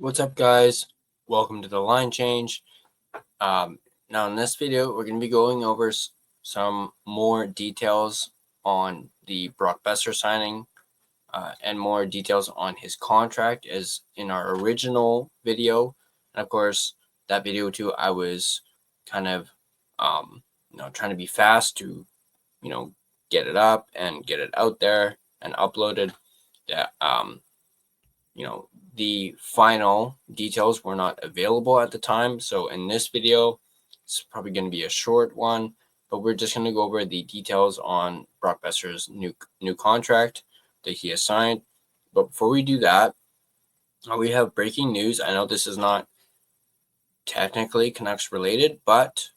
What's up, guys? Welcome to the line change. Now in this video, we're going to be going over some more details on the Brock Boeser signing and more details on his contract as in our original video. And of course, that video too, I was kind of, trying to be fast to, get it up and get it out there and uploaded. That, the final details were not available at the time. So in this video, it's probably going to be a short one, but we're just going to go over the details on Brock Boeser's new contract that he has signed. But before we do that, we have breaking news. I know this is not technically Canucks related, but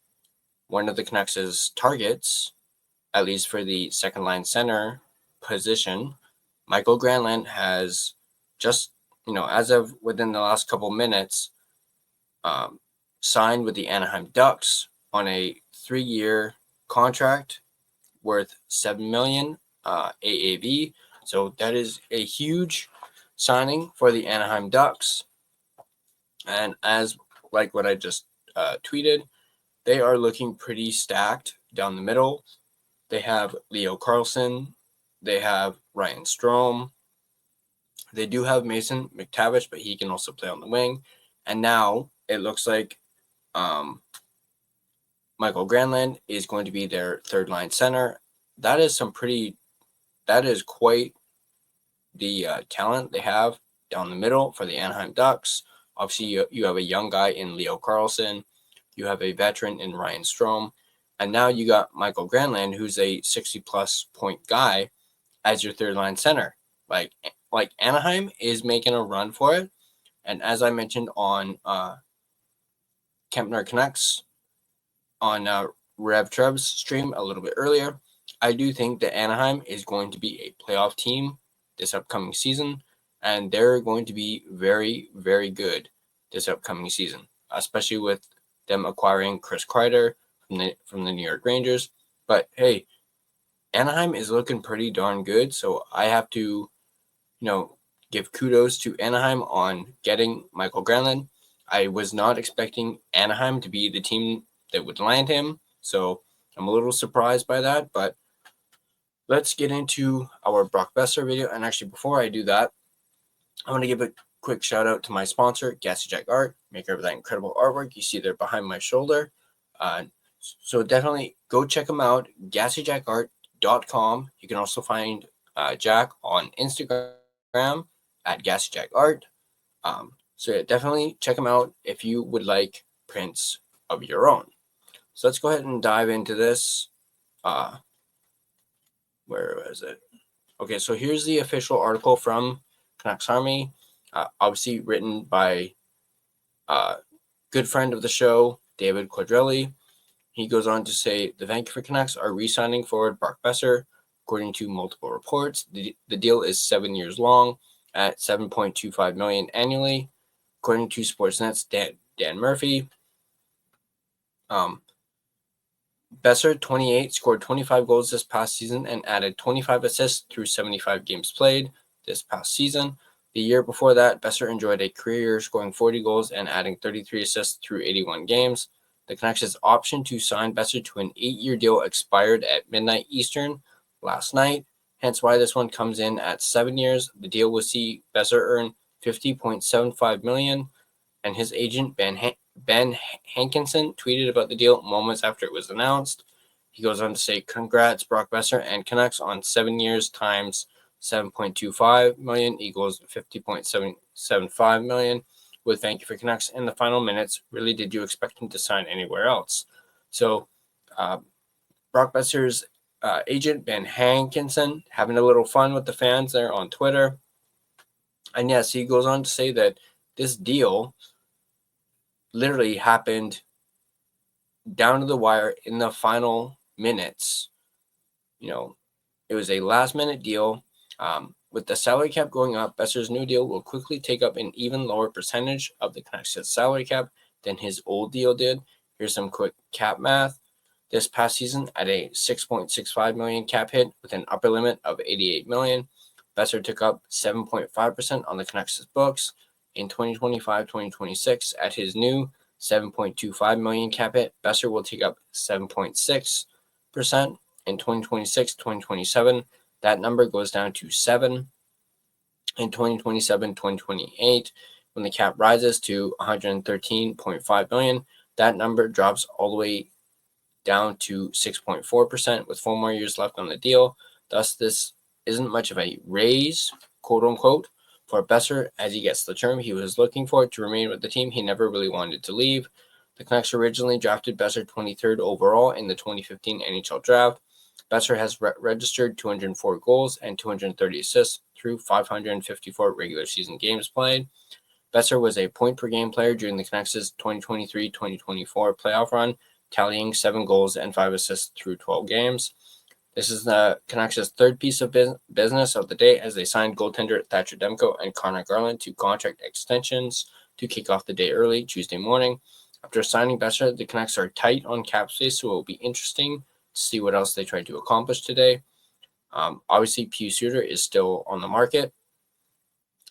one of the Canucks' targets, at least for the second line center position, Mikael Granlund has just, as of within the last couple minutes, signed with the Anaheim Ducks on a 3-year contract worth $7 million AAV. So that is a huge signing for the Anaheim Ducks. And as like what I just tweeted, they are looking pretty stacked down the middle. They have Leo Carlson. They have Ryan Strome. They do have Mason McTavish, but he can also play on the wing. And now it looks like Mikael Granlund is going to be their third line center. That is quite the talent they have down the middle for the Anaheim Ducks. Obviously, you have a young guy in Leo Carlson. You have a veteran in Ryan Strome. And now you got Mikael Granlund, who's a 60-plus point guy, as your third line center. Like Anaheim is making a run for it. And as I mentioned on Kempner Canucks on Rev Treb's stream a little bit earlier, I do think that Anaheim is going to be a playoff team this upcoming season, and they're going to be very, very good this upcoming season, especially with them acquiring Chris Kreider from the New York Rangers. But hey, Anaheim is looking pretty darn good, so I have to, give kudos to Anaheim on getting Mikael Granlund. I was not expecting Anaheim to be the team that would land him, so I'm a little surprised by that. But let's get into our Brock Boeser video. And actually, before I do that, I want to give a quick shout out to my sponsor, Gassy Jack Art, maker of that incredible artwork you see there behind my shoulder. So definitely go check them out, GassyJackArt.com. You can also find Jack on Instagram at Gassy Jack Art. So yeah, definitely check them out if you would like prints of your own. So let's go ahead and dive into this. Where was it? Okay, so here's the official article from Canucks Army, obviously written by a good friend of the show, David Quadrelli. He goes on to say, the Vancouver Canucks are re-signing forward Brock Boeser. According to multiple reports, the deal is 7 years long at $7.25 million annually. According to Sportsnet's Dan Murphy, Boeser, 28, scored 25 goals this past season and added 25 assists through 75 games played this past season. The year before that, Boeser enjoyed a career year, scoring 40 goals and adding 33 assists through 81 games. The Canucks' option to sign Boeser to an 8-year deal expired at midnight Eastern last night, hence why this one comes in at 7 years. The deal will see Boeser earn $50.75 million, and his agent Ben Hankinson tweeted about the deal moments after it was announced. He goes on to say, congrats Brock Boeser and Canucks on 7 years times $7.25 million equals $50.75 million with Vancouver Canucks in the final minutes. Really, did you expect him to sign anywhere else? So Brock Boeser's agent, Ben Hankinson, having a little fun with the fans there on Twitter. And yes, he goes on to say that this deal literally happened down to the wire in the final minutes. It was a last-minute deal. With the salary cap going up, Boeser's new deal will quickly take up an even lower percentage of the Canucks' salary cap than his old deal did. Here's some quick cap math. This past season, at a $6.65 million cap hit with an upper limit of $88 million, Boeser took up 7.5% on the Canucks' books. In 2025-2026, at his new $7.25 million cap hit, Boeser will take up 7.6%. In 2026-2027, that number goes down to 7. In 2027-2028, when the cap rises to $113.5 million, that number drops all the way down to 6.4% with 4 more years left on the deal. Thus, this isn't much of a raise, quote unquote, for Boeser as he gets the term he was looking for to remain with the team. He never really wanted to leave. The Canucks originally drafted Boeser 23rd overall in the 2015 NHL draft. Boeser has registered 204 goals and 230 assists through 554 regular season games played. Boeser was a point-per-game player during the Canucks' 2023-2024 playoff run, tallying 7 goals and 5 assists through 12 games. This is the Canucks' third piece of business of the day as they signed goaltender Thatcher Demko and Connor Garland to contract extensions to kick off the day early Tuesday morning. After signing Boeser, the Canucks are tight on cap space, so it will be interesting to see what else they try to accomplish today. Obviously, Pius Suter is still on the market.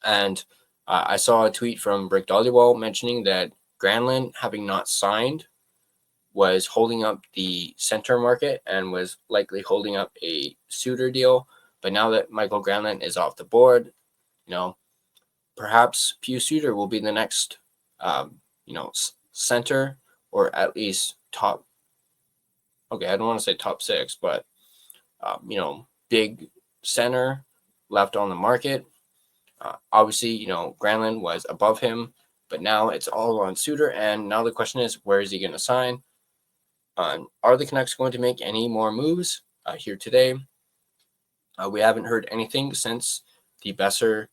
And I saw a tweet from Rick Dollywall mentioning that Granlund, having not signed, was holding up the center market and was likely holding up a Suter deal. But now that Michael Granlund is off the board, perhaps Pius Suter will be the next, center, or at least top. Okay, I don't want to say top 6, but big center left on the market. Obviously, Granlund was above him, but now it's all on Suter. And now the question is, where is he going to sign? Are the Canucks going to make any more moves here today? We haven't heard anything since the Boeser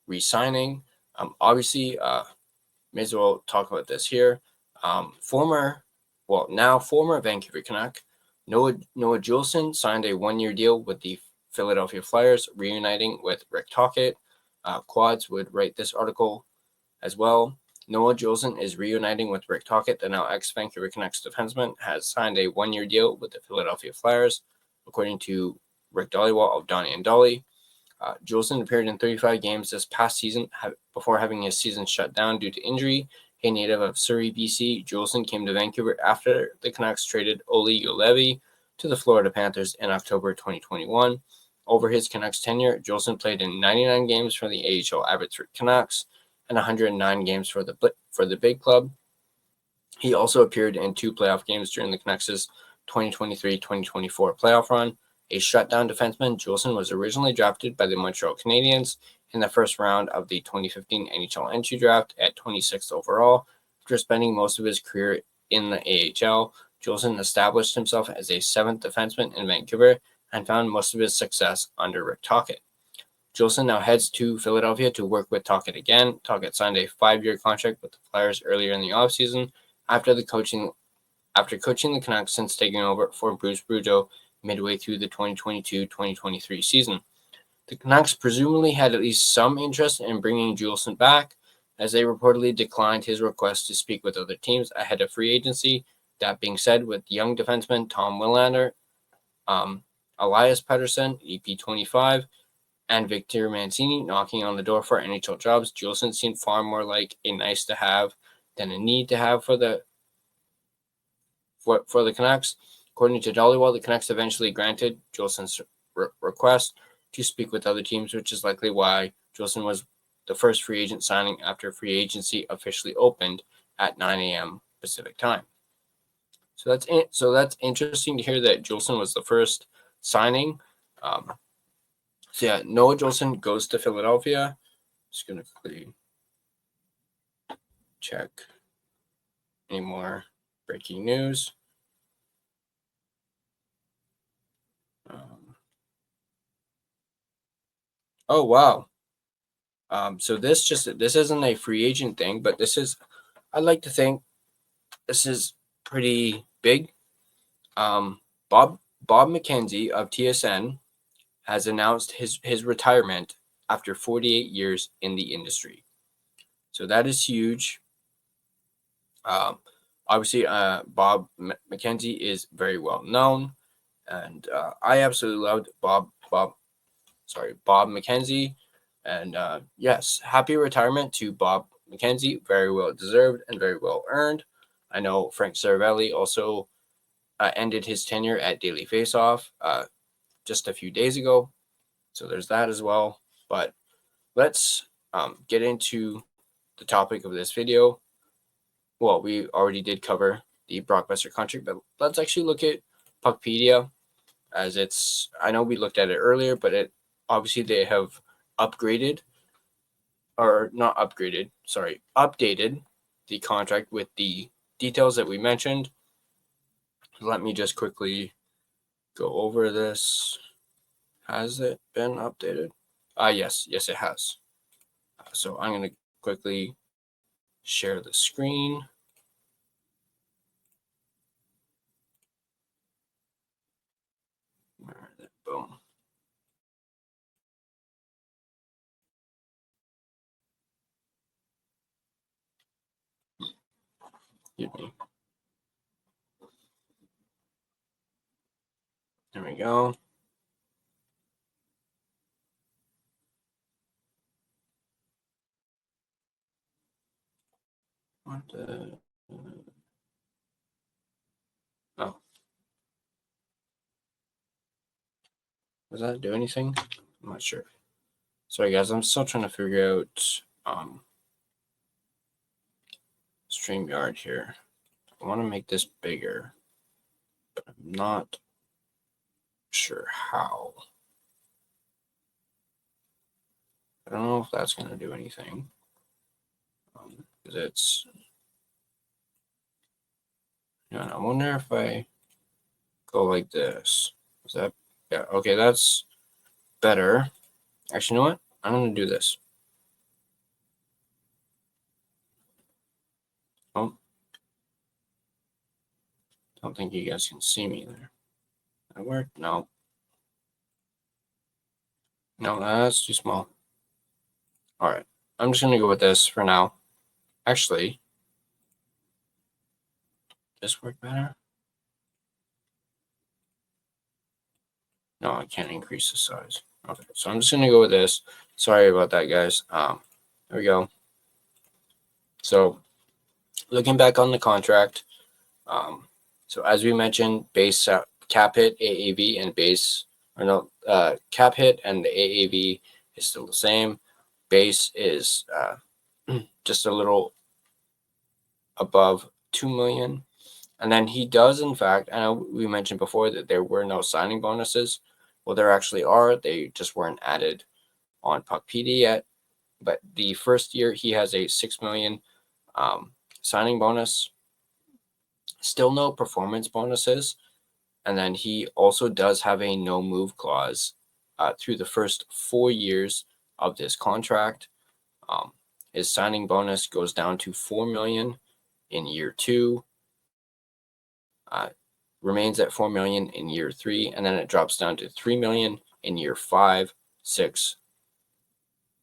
re-signing. Obviously, may as well talk about this here. Now former Vancouver Canuck, Noah Juulsen signed a 1-year deal with the Philadelphia Flyers, reuniting with Rick Tocchet. Quads would write this article as well. Noah Juulsen is reuniting with Rick Tocchet. The now ex-Vancouver Canucks defenseman has signed a 1-year deal with the Philadelphia Flyers, according to Rick Dollywall of Donnie and Dolly. Juulsen appeared in 35 games this past season before having his season shut down due to injury. A native of Surrey, BC, Juulsen came to Vancouver after the Canucks traded Olli Juolevi to the Florida Panthers in October 2021. Over his Canucks tenure, Juulsen played in 99 games for the AHL Abbotsford Canucks and 109 games for the big club. He also appeared in 2 playoff games during the Canucks' 2023-2024 playoff run. A shutdown defenseman, Juulsen was originally drafted by the Montreal Canadiens in the first round of the 2015 NHL entry draft at 26th overall. After spending most of his career in the AHL, Juulsen established himself as a 7th defenseman in Vancouver and found most of his success under Rick Tocchet. Juulsen now heads to Philadelphia to work with Tocchet again. Tocchet signed a 5-year contract with the Flyers earlier in the offseason after coaching the Canucks since taking over for Bruce Boudreau midway through the 2022-2023 season. The Canucks presumably had at least some interest in bringing Juulsen back, as they reportedly declined his request to speak with other teams ahead of free agency. That being said, with young defenseman Tom Willander, Elias Pettersson, EP25, and Victor Mancini knocking on the door for NHL jobs, Juulsen seemed far more like a nice to have than a need to have for the Canucks. According to Dollywall, the Canucks eventually granted Juulsen's request to speak with other teams, which is likely why Juulsen was the first free agent signing after free agency officially opened at 9 a.m. Pacific time. So that's interesting to hear that Juulsen was the first signing. Noah Juulsen goes to Philadelphia. Just going to quickly check any more breaking news. Oh, wow. So this isn't a free agent thing, but I'd like to think this is pretty big. Bob McKenzie of TSN has announced his retirement after 48 years in the industry. So that is huge. Obviously, Bob McKenzie is very well known, and I absolutely loved Bob McKenzie. And yes, happy retirement to Bob McKenzie. Very well deserved and very well earned. I know Frank Saravelli also ended his tenure at Daily Faceoff just a few days ago. So there's that as well. But let's get into the topic of this video. Well, we already did cover the Brock Boeser contract, but let's actually look at Puckpedia, as it's, I know we looked at it earlier, but it obviously they have updated the contract with the details that we mentioned. Let me just quickly go over this. Has it been updated? Yes, it has. So I'm going to quickly share the screen. Boom. Excuse me. There we go. What the? Oh. Does that do anything? I'm not sure. Sorry, guys. I'm still trying to figure out StreamYard here. I want to make this bigger, but I'm not sure how. I don't know if that's going to do anything. Because it's... Yeah, I wonder if I go like this. Is that... Yeah, okay, that's better. Actually, you know what? I'm going to do this. Oh. Don't think you guys can see me there. That work? No. No, that's too small. All right. I'm just going to go with this for now. Actually, this work better? No, I can't increase the size. Okay, so I'm just going to go with this. Sorry about that, guys. There we go. So looking back on the contract, so as we mentioned, base cap hit, AAV, and base, or no, cap hit and the AAV is still the same. Base is just a little above 2 million. And then he does, in fact, I know we mentioned before that there were no signing bonuses. Well, there actually are. They just weren't added on Puckpedia yet. But the first year, he has a 6 million signing bonus. Still no performance bonuses. And then he also does have a no move clause through the first 4 years of this contract. His signing bonus goes down to 4 million in year 2. Remains at 4 million in year 3, and then it drops down to 3 million in year 5, 6,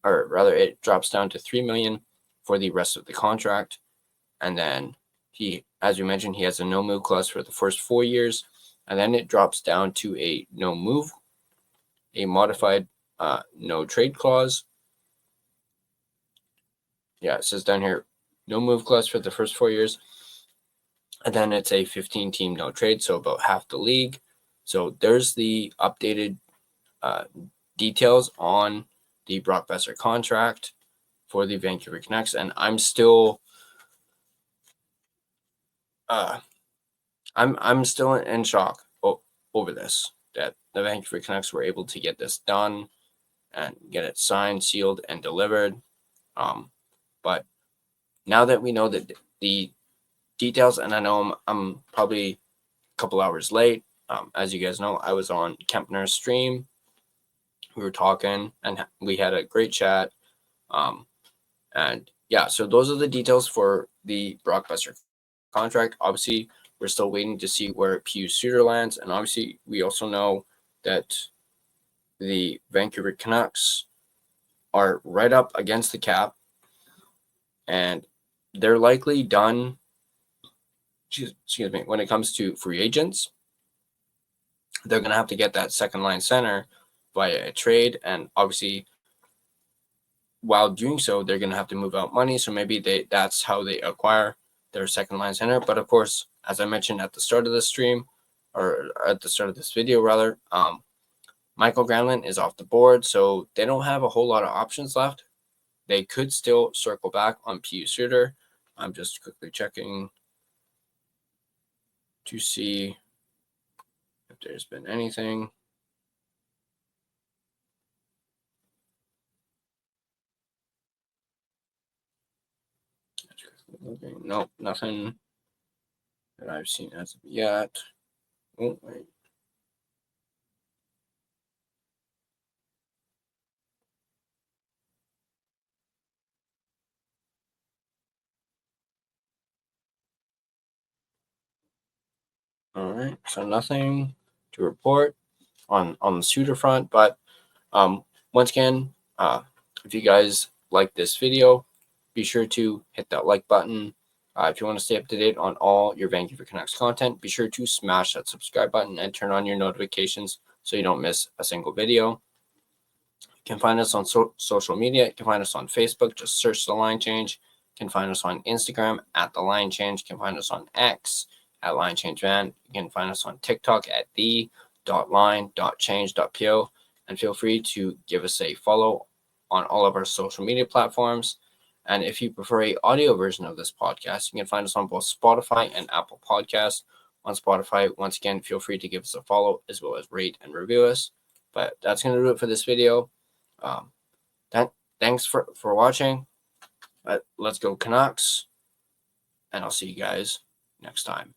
or rather it drops down to 3 million for the rest of the contract. And then he, as we mentioned, he has a no move clause for the first 4 years, and then it drops down to a no move, a modified no trade clause. Yeah, it says down here, no move clause for the first 4 years. And then it's a 15-team no trade, so about half the league. So there's the updated details on the Brock Boeser contract for the Vancouver Canucks, and I'm still, I'm still in shock over this, that the Vancouver Canucks were able to get this done and get it signed, sealed, and delivered. But now that we know that the details, and I know I'm probably a couple hours late. As you guys know, I was on Kempner's stream. We were talking, and we had a great chat. And yeah, so those are the details for the Brock Boeser contract. Obviously, we're still waiting to see where Pius Suter lands, and obviously, we also know that the Vancouver Canucks are right up against the cap, and they're likely done. Excuse me. When it comes to free agents, they're going to have to get that second line center via a trade. And obviously, while doing so, they're going to have to move out money. So maybe that's how they acquire their second line center. But of course, as I mentioned at the start of the stream, or at the start of this video rather, Michael Granlund is off the board, so they don't have a whole lot of options left. They could still circle back on Pius Suter. I'm just quickly checking to see if there's been anything. Nope, nothing that I've seen as of yet. Oh, wait. All right, so nothing to report on the Suter front, but once again, if you guys like this video, be sure to hit that like button. If you want to stay up to date on all your Vancouver Canucks content, be sure to smash that subscribe button and turn on your notifications so you don't miss a single video. You can find us on social media. You can find us on Facebook. Just search The Line Change. You can find us on Instagram at The Line Change. You can find us on X at Line Change Van. You can find us on TikTok at the.line.change.po. And feel free to give us a follow on all of our social media platforms. And if you prefer a audio version of this podcast, you can find us on both Spotify and Apple Podcasts. On Spotify, once again, feel free to give us a follow as well as rate and review us. But that's going to do it for this video. Thanks for watching. Let's go Canucks. And I'll see you guys next time.